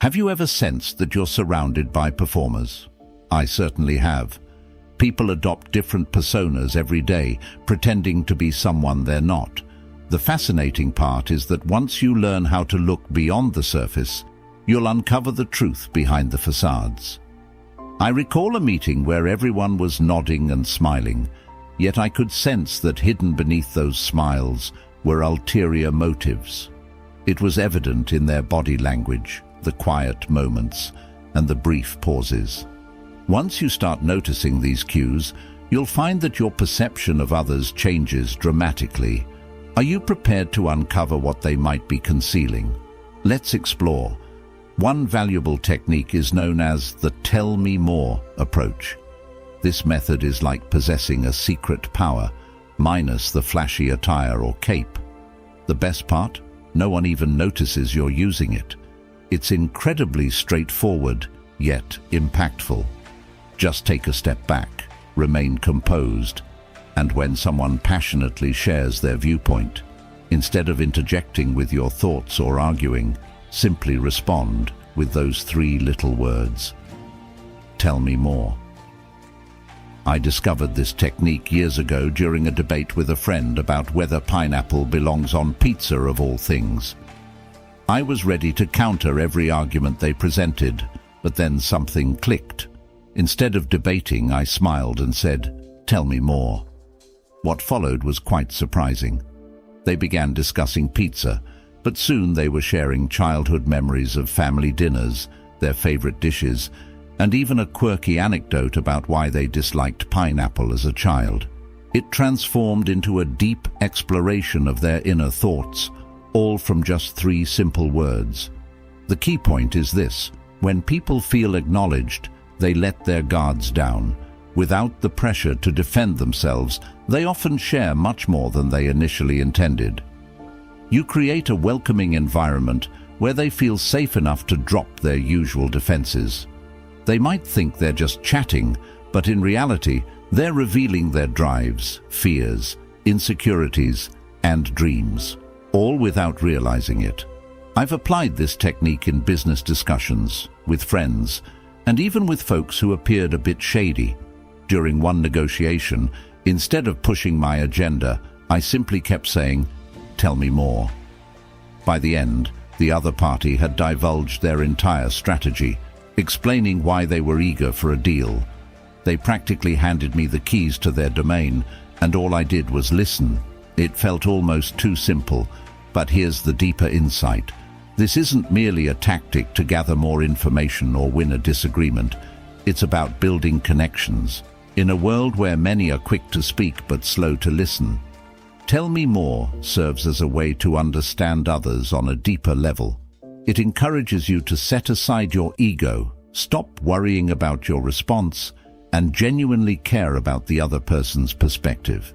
Have you ever sensed that you're surrounded by performers? I certainly have. People adopt different personas every day, pretending to be someone they're not. The fascinating part is that once you learn how to look beyond the surface, you'll uncover the truth behind the facades. I recall a meeting where everyone was nodding and smiling, yet I could sense that hidden beneath those smiles were ulterior motives. It was evident in their body language, the quiet moments, and the brief pauses. Once you start noticing these cues, you'll find that your perception of others changes dramatically. Are you prepared to uncover what they might be concealing? Let's explore. One valuable technique is known as the "tell me more" approach. This method is like possessing a secret power, minus the flashy attire or cape. The best part? No one even notices you're using it. It's incredibly straightforward, yet impactful. Just take a step back, remain composed, and when someone passionately shares their viewpoint, instead of interjecting with your thoughts or arguing, simply respond with those 3 little words. Tell me more. I discovered this technique years ago during a debate with a friend about whether pineapple belongs on pizza of all things. I was ready to counter every argument they presented, but then something clicked. Instead of debating, I smiled and said, "Tell me more." What followed was quite surprising. They began discussing pizza, but soon they were sharing childhood memories of family dinners, their favorite dishes, and even a quirky anecdote about why they disliked pineapple as a child. It transformed into a deep exploration of their inner thoughts, all from just 3 simple words. The key point is this: when people feel acknowledged, they let their guards down. Without the pressure to defend themselves, they often share much more than they initially intended. You create a welcoming environment where they feel safe enough to drop their usual defenses. They might think they're just chatting, but in reality, they're revealing their drives, fears, insecurities, and dreams, all without realizing it. I've applied this technique in business discussions, with friends, and even with folks who appeared a bit shady. During one negotiation, instead of pushing my agenda, I simply kept saying, "Tell me more." By the end, the other party had divulged their entire strategy, explaining why they were eager for a deal. They practically handed me the keys to their domain, and all I did was listen. It felt almost too simple, but here's the deeper insight. This isn't merely a tactic to gather more information or win a disagreement. It's about building connections. In a world where many are quick to speak but slow to listen, "Tell me more" serves as a way to understand others on a deeper level. It encourages you to set aside your ego, stop worrying about your response, and genuinely care about the other person's perspective.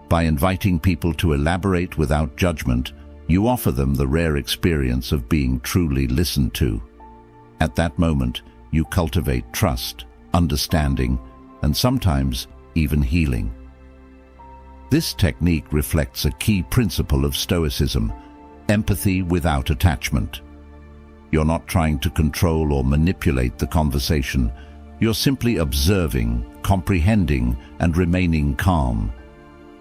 By inviting people to elaborate without judgment, you offer them the rare experience of being truly listened to. At that moment, you cultivate trust, understanding, and sometimes even healing. This technique reflects a key principle of Stoicism: empathy without attachment. You're not trying to control or manipulate the conversation. You're simply observing, comprehending, and remaining calm.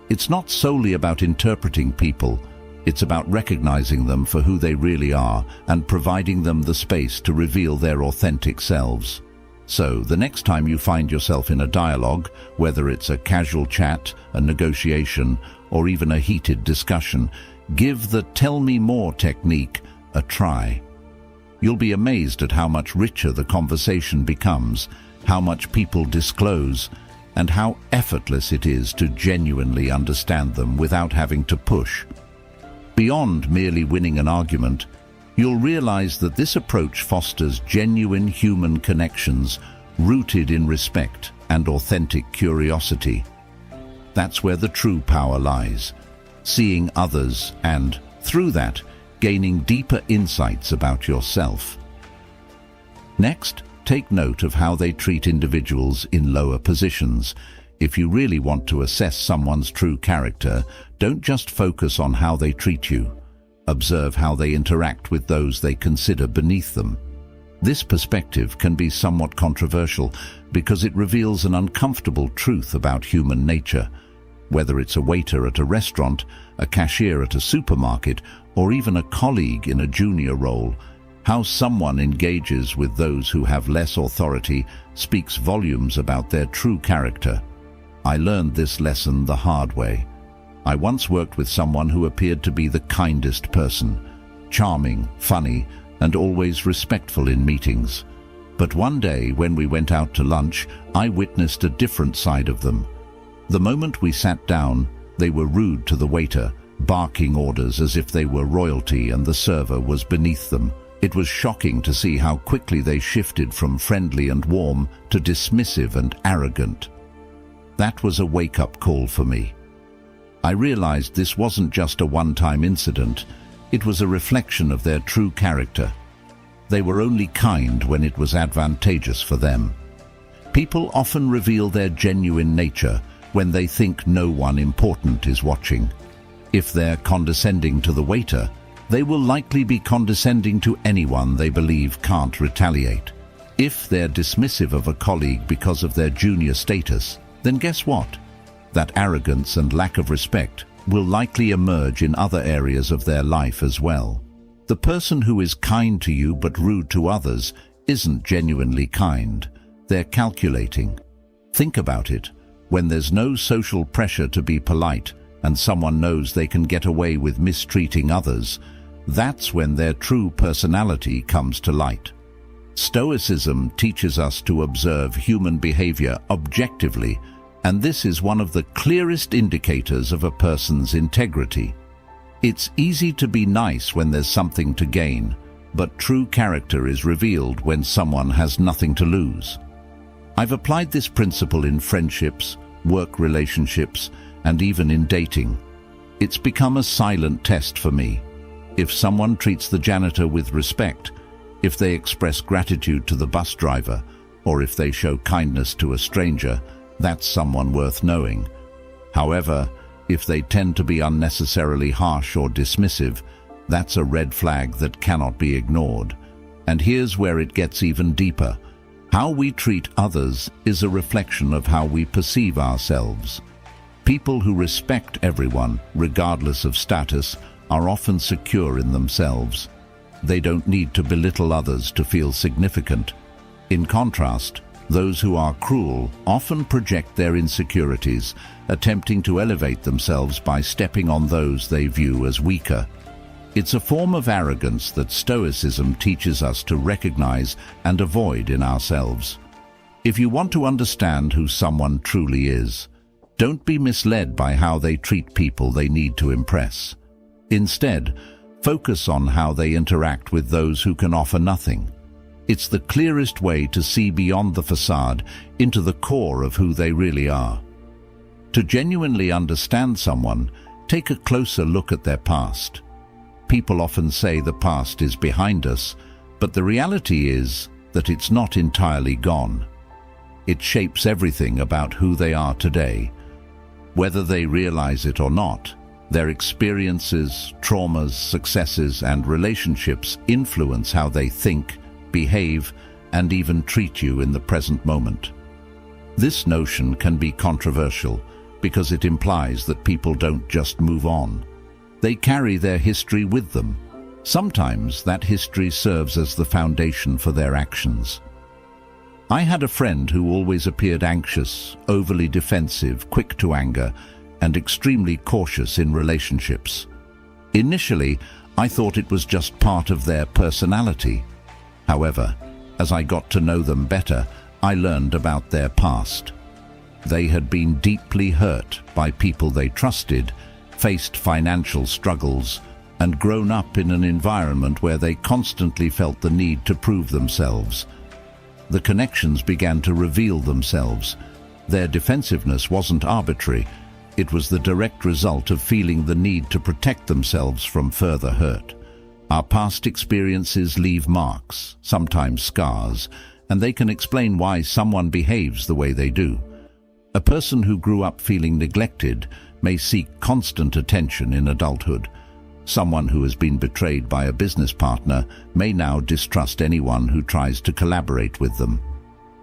It's not solely about interpreting people. It's about recognizing them for who they really are and providing them the space to reveal their authentic selves. So, the next time you find yourself in a dialogue, whether it's a casual chat, a negotiation, or even a heated discussion, give the "tell me more" technique a try. You'll be amazed at how much richer the conversation becomes, how much people disclose, and how effortless it is to genuinely understand them without having to push. Beyond merely winning an argument, you'll realize that this approach fosters genuine human connections rooted in respect and authentic curiosity. That's where the true power lies, seeing others and, through that, gaining deeper insights about yourself. Next, take note of how they treat individuals in lower positions. If you really want to assess someone's true character, don't just focus on how they treat you. Observe how they interact with those they consider beneath them. This perspective can be somewhat controversial because it reveals an uncomfortable truth about human nature. Whether it's a waiter at a restaurant, a cashier at a supermarket, or even a colleague in a junior role, how someone engages with those who have less authority speaks volumes about their true character. I learned this lesson the hard way. I once worked with someone who appeared to be the kindest person, charming, funny, and always respectful in meetings. But one day, when we went out to lunch, I witnessed a different side of them. The moment we sat down, they were rude to the waiter, barking orders as if they were royalty and the server was beneath them. It was shocking to see how quickly they shifted from friendly and warm to dismissive and arrogant. That was a wake-up call for me. I realized this wasn't just a one-time incident. It was a reflection of their true character. They were only kind when it was advantageous for them. People often reveal their genuine nature when they think no one important is watching. If they're condescending to the waiter, they will likely be condescending to anyone they believe can't retaliate. If they're dismissive of a colleague because of their junior status, then guess what? That arrogance and lack of respect will likely emerge in other areas of their life as well. The person who is kind to you but rude to others isn't genuinely kind. They're calculating. Think about it. When there's no social pressure to be polite and someone knows they can get away with mistreating others, that's when their true personality comes to light. Stoicism teaches us to observe human behavior objectively, and this is one of the clearest indicators of a person's integrity. It's easy to be nice when there's something to gain, but true character is revealed when someone has nothing to lose. I've applied this principle in friendships, work relationships, and even in dating. It's become a silent test for me. If someone treats the janitor with respect, if they express gratitude to the bus driver, or if they show kindness to a stranger, that's someone worth knowing. However, if they tend to be unnecessarily harsh or dismissive, that's a red flag that cannot be ignored. And here's where it gets even deeper. How we treat others is a reflection of how we perceive ourselves. People who respect everyone, regardless of status, are often secure in themselves. They don't need to belittle others to feel significant. In contrast, those who are cruel often project their insecurities, attempting to elevate themselves by stepping on those they view as weaker. It's a form of arrogance that Stoicism teaches us to recognize and avoid in ourselves. If you want to understand who someone truly is, don't be misled by how they treat people they need to impress. Instead, focus on how they interact with those who can offer nothing. It's the clearest way to see beyond the facade into the core of who they really are. To genuinely understand someone, take a closer look at their past. People often say the past is behind us, but the reality is that it's not entirely gone. It shapes everything about who they are today. Whether they realize it or not, their experiences, traumas, successes, and relationships influence how they think, behave, and even treat you in the present moment. This notion can be controversial because it implies that people don't just move on. They carry their history with them. Sometimes that history serves as the foundation for their actions. I had a friend who always appeared anxious, overly defensive, quick to anger, and extremely cautious in relationships. Initially, I thought it was just part of their personality. However, as I got to know them better, I learned about their past. They had been deeply hurt by people they trusted, faced financial struggles, and grown up in an environment where they constantly felt the need to prove themselves. The connections began to reveal themselves. Their defensiveness wasn't arbitrary. It was the direct result of feeling the need to protect themselves from further hurt. Our past experiences leave marks, sometimes scars, and they can explain why someone behaves the way they do. A person who grew up feeling neglected may seek constant attention in adulthood. Someone who has been betrayed by a business partner may now distrust anyone who tries to collaborate with them.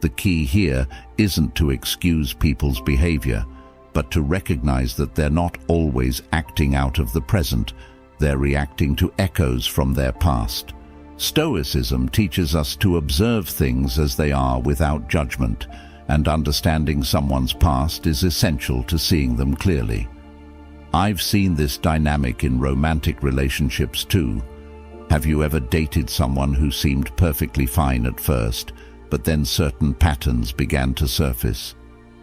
The key here isn't to excuse people's behavior, but to recognize that they're not always acting out of the present. They're reacting to echoes from their past. Stoicism teaches us to observe things as they are without judgment, and understanding someone's past is essential to seeing them clearly. I've seen this dynamic in romantic relationships too. Have you ever dated someone who seemed perfectly fine at first, but then certain patterns began to surface?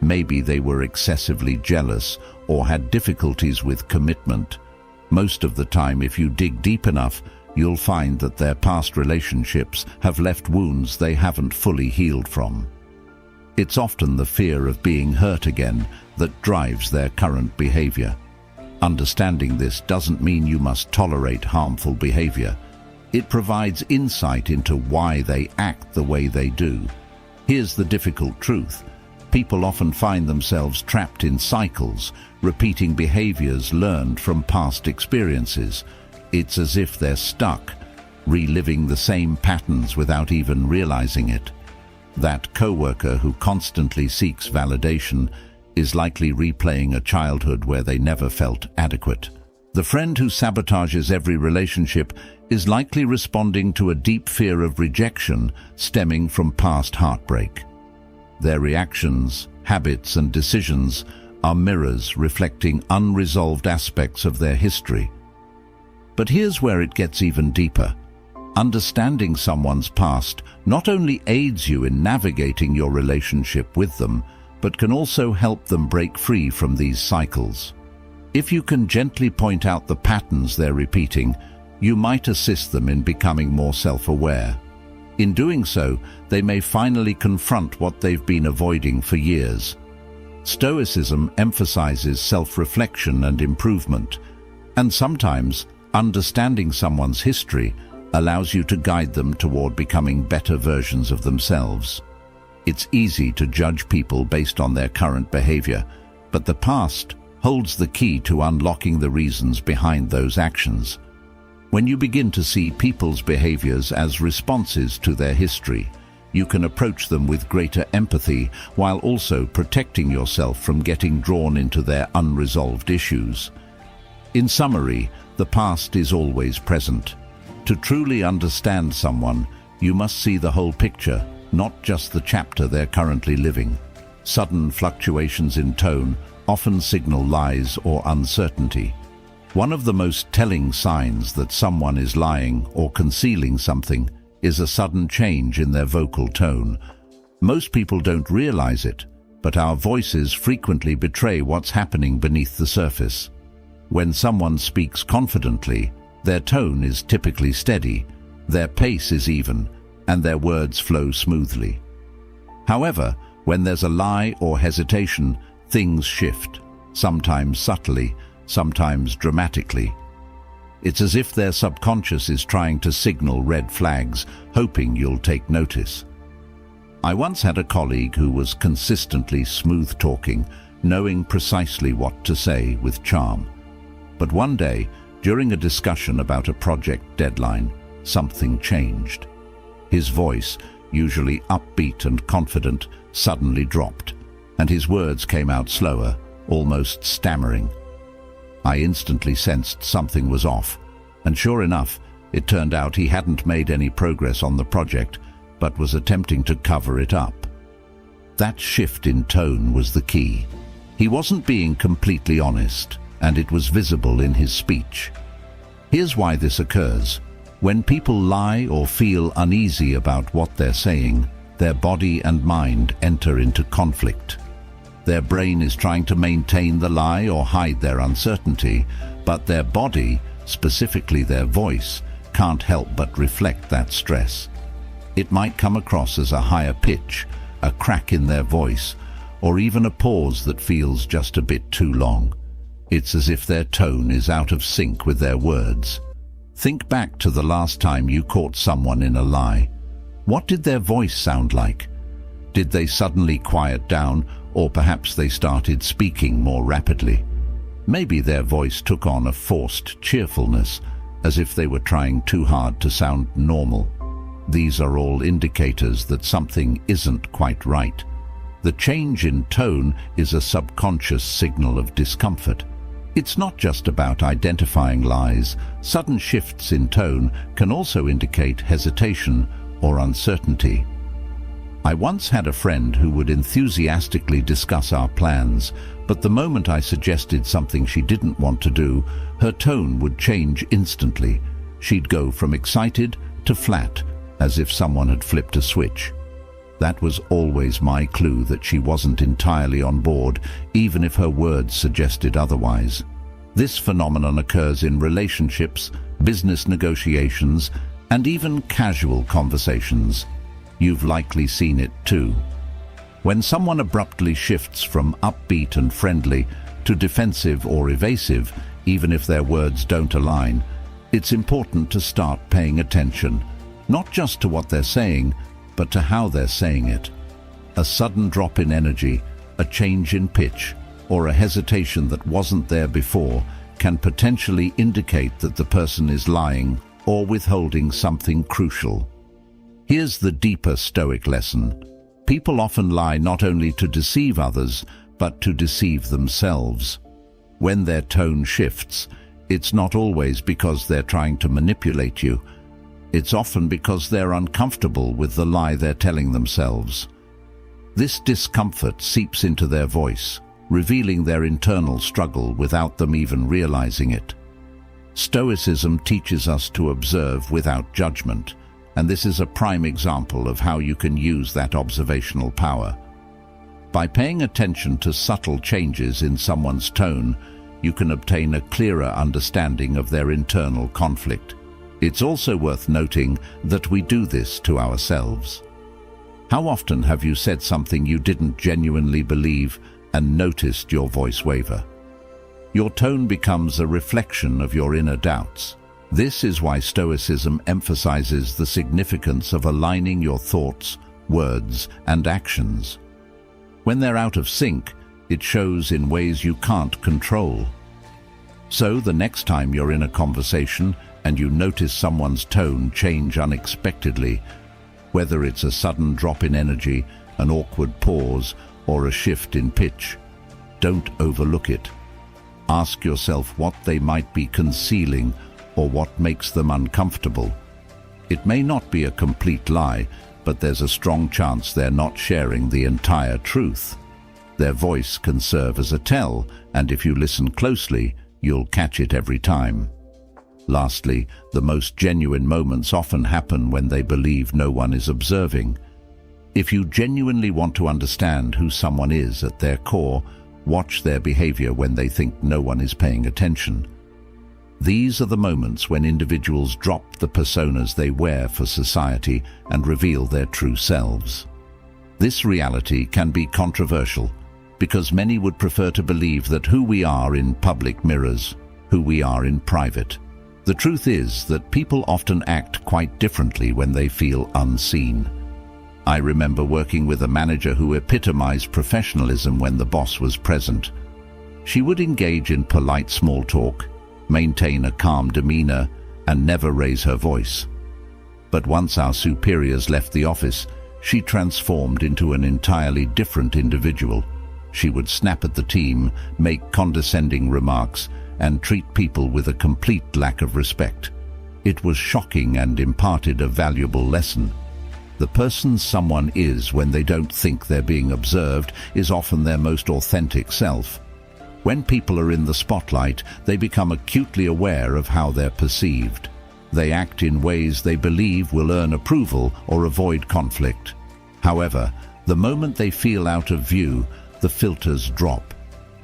Maybe they were excessively jealous or had difficulties with commitment. Most of the time, if you dig deep enough, you'll find that their past relationships have left wounds they haven't fully healed from. It's often the fear of being hurt again that drives their current behavior. Understanding this doesn't mean you must tolerate harmful behavior. It provides insight into why they act the way they do. Here's the difficult truth. People often find themselves trapped in cycles, repeating behaviors learned from past experiences. It's as if they're stuck, reliving the same patterns without even realizing it. That coworker who constantly seeks validation is likely replaying a childhood where they never felt adequate. The friend who sabotages every relationship is likely responding to a deep fear of rejection stemming from past heartbreak. Their reactions, habits, and decisions are mirrors reflecting unresolved aspects of their history. But here's where it gets even deeper. Understanding someone's past not only aids you in navigating your relationship with them, but can also help them break free from these cycles. If you can gently point out the patterns they're repeating, you might assist them in becoming more self-aware. In doing so, they may finally confront what they've been avoiding for years. Stoicism emphasizes self-reflection and improvement, and sometimes understanding someone's history allows you to guide them toward becoming better versions of themselves. It's easy to judge people based on their current behavior, but the past holds the key to unlocking the reasons behind those actions. When you begin to see people's behaviors as responses to their history, you can approach them with greater empathy while also protecting yourself from getting drawn into their unresolved issues. In summary, the past is always present. To truly understand someone, you must see the whole picture, not just the chapter they're currently living. Sudden fluctuations in tone often signal lies or uncertainty. One of the most telling signs that someone is lying or concealing something is a sudden change in their vocal tone. Most people don't realize it, but our voices frequently betray what's happening beneath the surface. When someone speaks confidently, their tone is typically steady, their pace is even, and their words flow smoothly. However, when there's a lie or hesitation, things shift, sometimes subtly, sometimes dramatically. It's as if their subconscious is trying to signal red flags, hoping you'll take notice. I once had a colleague who was consistently smooth-talking, knowing precisely what to say with charm. But one day, during a discussion about a project deadline, something changed. His voice, usually upbeat and confident, suddenly dropped, and his words came out slower, almost stammering. I instantly sensed something was off, and sure enough, it turned out he hadn't made any progress on the project, but was attempting to cover it up. That shift in tone was the key. He wasn't being completely honest, and it was visible in his speech. Here's why this occurs. When people lie or feel uneasy about what they're saying, their body and mind enter into conflict. Their brain is trying to maintain the lie or hide their uncertainty, but their body, specifically their voice, can't help but reflect that stress. It might come across as a higher pitch, a crack in their voice, or even a pause that feels just a bit too long. It's as if their tone is out of sync with their words. Think back to the last time you caught someone in a lie. What did their voice sound like? Did they suddenly quiet down, or perhaps they started speaking more rapidly? Maybe their voice took on a forced cheerfulness, as if they were trying too hard to sound normal. These are all indicators that something isn't quite right. The change in tone is a subconscious signal of discomfort. It's not just about identifying lies. Sudden shifts in tone can also indicate hesitation or uncertainty. I once had a friend who would enthusiastically discuss our plans, but the moment I suggested something she didn't want to do, her tone would change instantly. She'd go from excited to flat, as if someone had flipped a switch. That was always my clue that she wasn't entirely on board, even if her words suggested otherwise. This phenomenon occurs in relationships, business negotiations, and even casual conversations. You've likely seen it too. When someone abruptly shifts from upbeat and friendly to defensive or evasive, even if their words don't align, it's important to start paying attention, not just to what they're saying, but to how they're saying it. A sudden drop in energy, a change in pitch, or a hesitation that wasn't there before can potentially indicate that the person is lying or withholding something crucial. Here's the deeper Stoic lesson. People often lie not only to deceive others, but to deceive themselves. When their tone shifts, it's not always because they're trying to manipulate you. It's often because they're uncomfortable with the lie they're telling themselves. This discomfort seeps into their voice, revealing their internal struggle without them even realizing it. Stoicism teaches us to observe without judgment, and this is a prime example of how you can use that observational power. By paying attention to subtle changes in someone's tone, you can obtain a clearer understanding of their internal conflict. It's also worth noting that we do this to ourselves. How often have you said something you didn't genuinely believe and noticed your voice waver? Your tone becomes a reflection of your inner doubts. This is why Stoicism emphasizes the significance of aligning your thoughts, words, and actions. When they're out of sync, it shows in ways you can't control. So the next time you're in a conversation and you notice someone's tone change unexpectedly, whether it's a sudden drop in energy, an awkward pause, or a shift in pitch, don't overlook it. Ask yourself what they might be concealing or what makes them uncomfortable. It may not be a complete lie, but there's a strong chance they're not sharing the entire truth. Their voice can serve as a tell, and if you listen closely, you'll catch it every time. Lastly, the most genuine moments often happen when they believe no one is observing. If you genuinely want to understand who someone is at their core, watch their behavior when they think no one is paying attention. These are the moments when individuals drop the personas they wear for society and reveal their true selves. This reality can be controversial because many would prefer to believe that who we are in public mirrors who we are in private. The truth is that people often act quite differently when they feel unseen. I remember working with a manager who epitomized professionalism when the boss was present. She would engage in polite small talk, maintain a calm demeanor, and never raise her voice. But once our superiors left the office, she transformed into an entirely different individual. She would snap at the team, make condescending remarks, and treat people with a complete lack of respect. It was shocking and imparted a valuable lesson. The person someone is when they don't think they're being observed is often their most authentic self. When people are in the spotlight, they become acutely aware of how they're perceived. They act in ways they believe will earn approval or avoid conflict. However, the moment they feel out of view, the filters drop.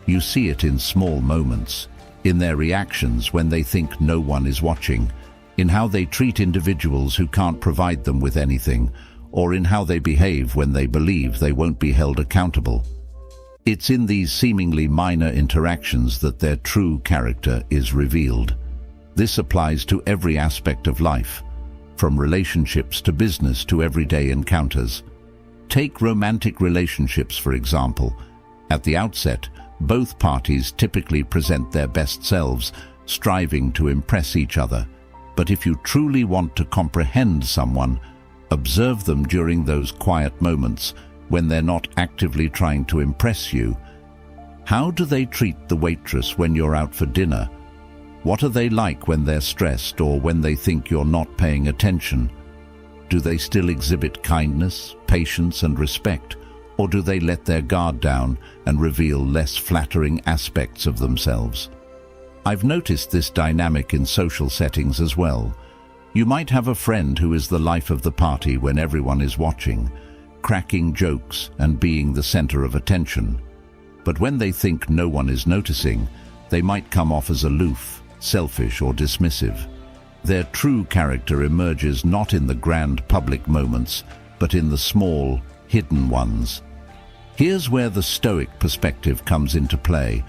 You see it in small moments, in their reactions when they think no one is watching, in how they treat individuals who can't provide them with anything, or in how they behave when they believe they won't be held accountable. It's in these seemingly minor interactions that their true character is revealed. This applies to every aspect of life, from relationships to business to everyday encounters. Take romantic relationships, for example. At the outset, both parties typically present their best selves, striving to impress each other. But if you truly want to comprehend someone, observe them during those quiet moments when they're not actively trying to impress you. How do they treat the waitress when you're out for dinner? What are they like when they're stressed or when they think you're not paying attention? Do they still exhibit kindness, patience, and respect, or do they let their guard down and reveal less flattering aspects of themselves? I've noticed this dynamic in social settings as well. You might have a friend who is the life of the party when everyone is watching, cracking jokes and being the center of attention. But when they think no one is noticing, they might come off as aloof, selfish, or dismissive. Their true character emerges not in the grand public moments, but in the small, hidden ones. Here's where the Stoic perspective comes into play.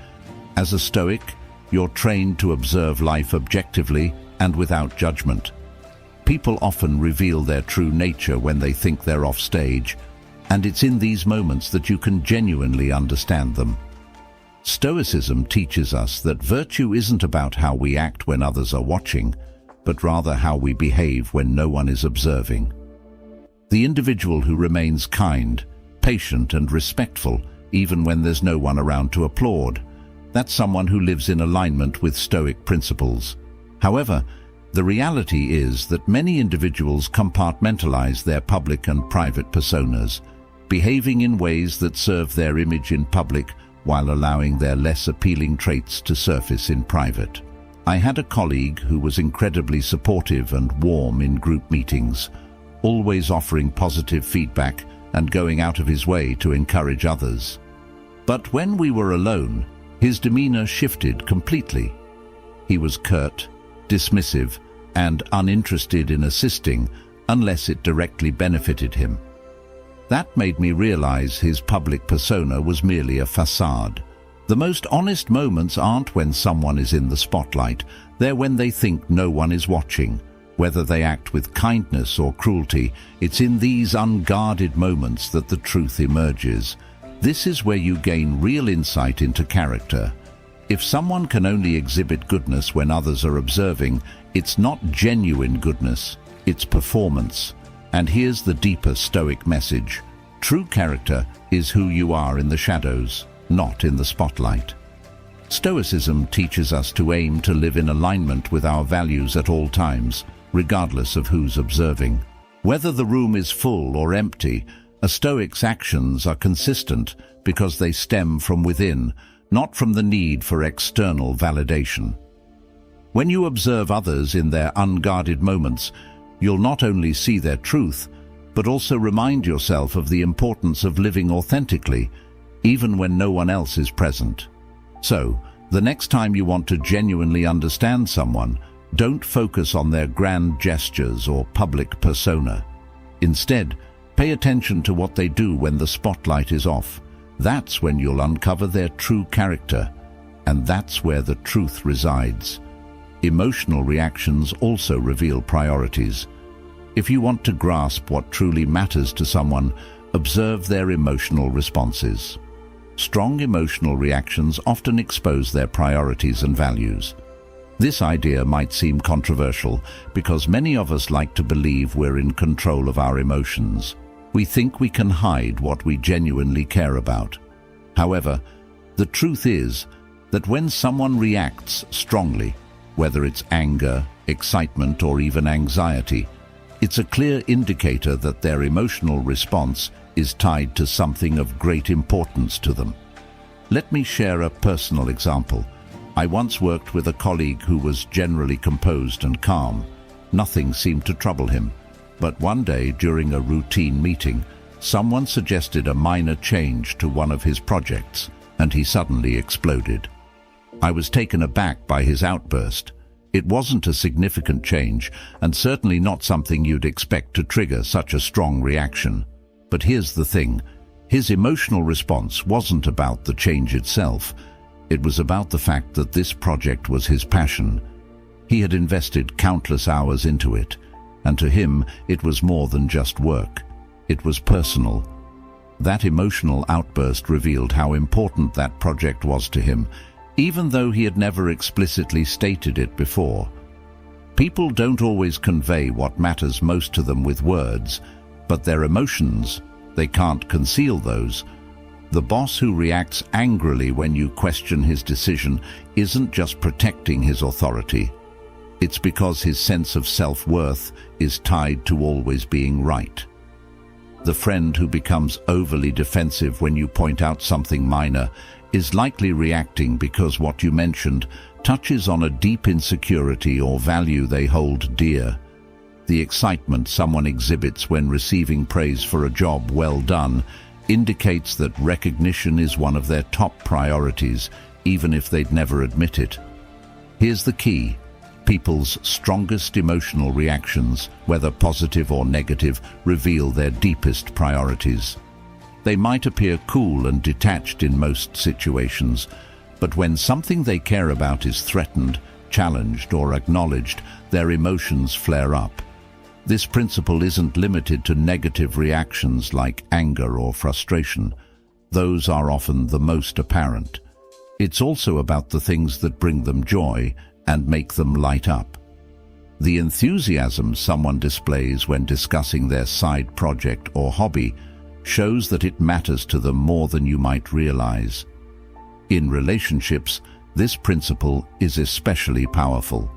As a Stoic, you're trained to observe life objectively and without judgment. People often reveal their true nature when they think they're off stage, and it's in these moments that you can genuinely understand them. Stoicism teaches us that virtue isn't about how we act when others are watching, but rather how we behave when no one is observing. The individual who remains kind, patient, and respectful, even when there's no one around to applaud, that's someone who lives in alignment with Stoic principles. However, the reality is that many individuals compartmentalize their public and private personas, behaving in ways that serve their image in public while allowing their less appealing traits to surface in private. I had a colleague who was incredibly supportive and warm in group meetings, always offering positive feedback and going out of his way to encourage others. But when we were alone, his demeanor shifted completely. He was curt, dismissive, and uninterested in assisting unless it directly benefited him. That made me realize his public persona was merely a facade. The most honest moments aren't when someone is in the spotlight, they're when they think no one is watching. Whether they act with kindness or cruelty, it's in these unguarded moments that the truth emerges. This is where you gain real insight into character. If someone can only exhibit goodness when others are observing, it's not genuine goodness, it's performance. And here's the deeper Stoic message. True character is who you are in the shadows, not in the spotlight. Stoicism teaches us to aim to live in alignment with our values at all times, regardless of who's observing. Whether the room is full or empty, a Stoic's actions are consistent because they stem from within, not from the need for external validation. When you observe others in their unguarded moments, you'll not only see their truth, but also remind yourself of the importance of living authentically, even when no one else is present. So, the next time you want to genuinely understand someone, don't focus on their grand gestures or public persona. Instead, pay attention to what they do when the spotlight is off. That's when you'll uncover their true character, and that's where the truth resides. Emotional reactions also reveal priorities. If you want to grasp what truly matters to someone, observe their emotional responses. Strong emotional reactions often expose their priorities and values. This idea might seem controversial because many of us like to believe we're in control of our emotions. We think we can hide what we genuinely care about. However, the truth is that when someone reacts strongly, whether it's anger, excitement, or even anxiety, it's a clear indicator that their emotional response is tied to something of great importance to them. Let me share a personal example. I once worked with a colleague who was generally composed and calm. Nothing seemed to trouble him. But one day, during a routine meeting, someone suggested a minor change to one of his projects, and he suddenly exploded. I was taken aback by his outburst. It wasn't a significant change, and certainly not something you'd expect to trigger such a strong reaction. But here's the thing. His emotional response wasn't about the change itself. It was about the fact that this project was his passion. He had invested countless hours into it, and to him it was more than just work. It was personal. That emotional outburst revealed how important that project was to him, even though he had never explicitly stated it before. People don't always convey what matters most to them with words, but their emotions, they can't conceal those. The boss who reacts angrily when you question his decision isn't just protecting his authority. It's because his sense of self-worth is tied to always being right. The friend who becomes overly defensive when you point out something minor is likely reacting because what you mentioned touches on a deep insecurity or value they hold dear. The excitement someone exhibits when receiving praise for a job well done indicates that recognition is one of their top priorities, even if they'd never admit it. Here's the key. People's strongest emotional reactions, whether positive or negative, reveal their deepest priorities. They might appear cool and detached in most situations, but when something they care about is threatened, challenged, or acknowledged, their emotions flare up. This principle isn't limited to negative reactions like anger or frustration. Those are often the most apparent. It's also about the things that bring them joy and make them light up. The enthusiasm someone displays when discussing their side project or hobby shows that it matters to them more than you might realize. In relationships, this principle is especially powerful.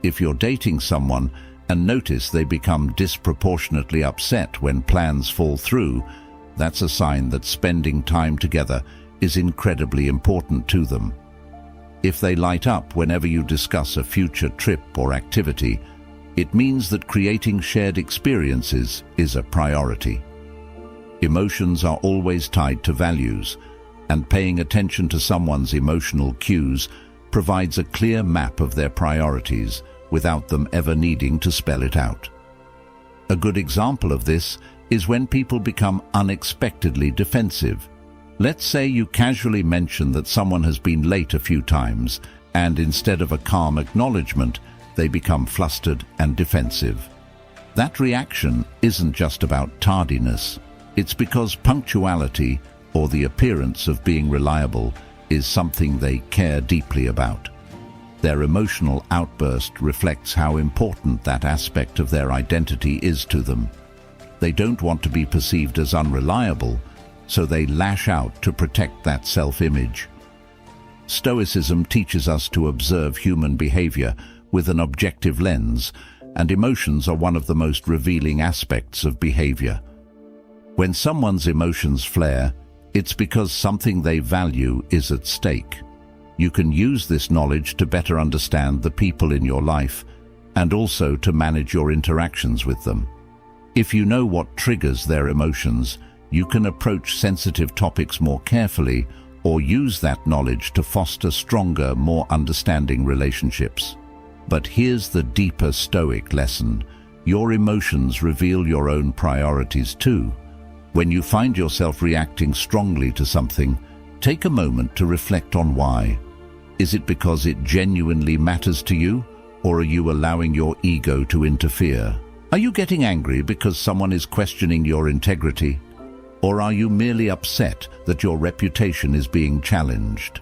If you're dating someone and notice they become disproportionately upset when plans fall through, that's a sign that spending time together is incredibly important to them. If they light up whenever you discuss a future trip or activity, it means that creating shared experiences is a priority. Emotions are always tied to values, and paying attention to someone's emotional cues provides a clear map of their priorities without them ever needing to spell it out. A good example of this is when people become unexpectedly defensive. Let's say you casually mention that someone has been late a few times, and instead of a calm acknowledgement, they become flustered and defensive. That reaction isn't just about tardiness. It's because punctuality, or the appearance of being reliable, is something they care deeply about. Their emotional outburst reflects how important that aspect of their identity is to them. They don't want to be perceived as unreliable, so they lash out to protect that self-image. Stoicism teaches us to observe human behavior with an objective lens, and emotions are one of the most revealing aspects of behavior. When someone's emotions flare, it's because something they value is at stake. You can use this knowledge to better understand the people in your life and also to manage your interactions with them. If you know what triggers their emotions, you can approach sensitive topics more carefully or use that knowledge to foster stronger, more understanding relationships. But here's the deeper Stoic lesson. Your emotions reveal your own priorities too. When you find yourself reacting strongly to something, take a moment to reflect on why. Is it because it genuinely matters to you, or are you allowing your ego to interfere? Are you getting angry because someone is questioning your integrity? Or are you merely upset that your reputation is being challenged?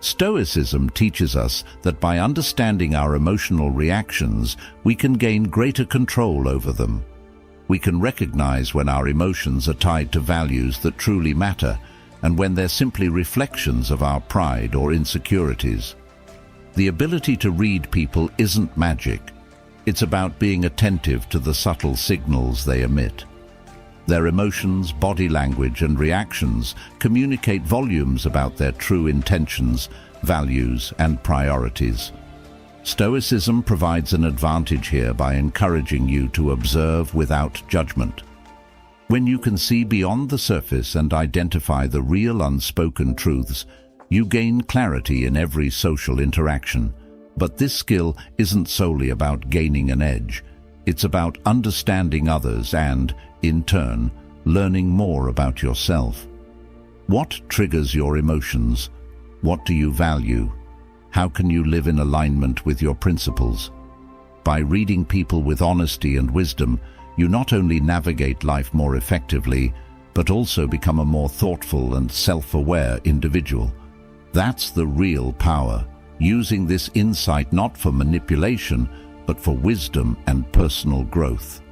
Stoicism teaches us that by understanding our emotional reactions, we can gain greater control over them. We can recognize when our emotions are tied to values that truly matter, and when they're simply reflections of our pride or insecurities. The ability to read people isn't magic. It's about being attentive to the subtle signals they emit. Their emotions, body language, and reactions communicate volumes about their true intentions, values, and priorities. Stoicism provides an advantage here by encouraging you to observe without judgment. When you can see beyond the surface and identify the real unspoken truths, you gain clarity in every social interaction. But this skill isn't solely about gaining an edge. It's about understanding others and, in turn, learning more about yourself. What triggers your emotions? What do you value? How can you live in alignment with your principles? By reading people with honesty and wisdom, you not only navigate life more effectively, but also become a more thoughtful and self-aware individual. That's the real power, using this insight not for manipulation, but for wisdom and personal growth.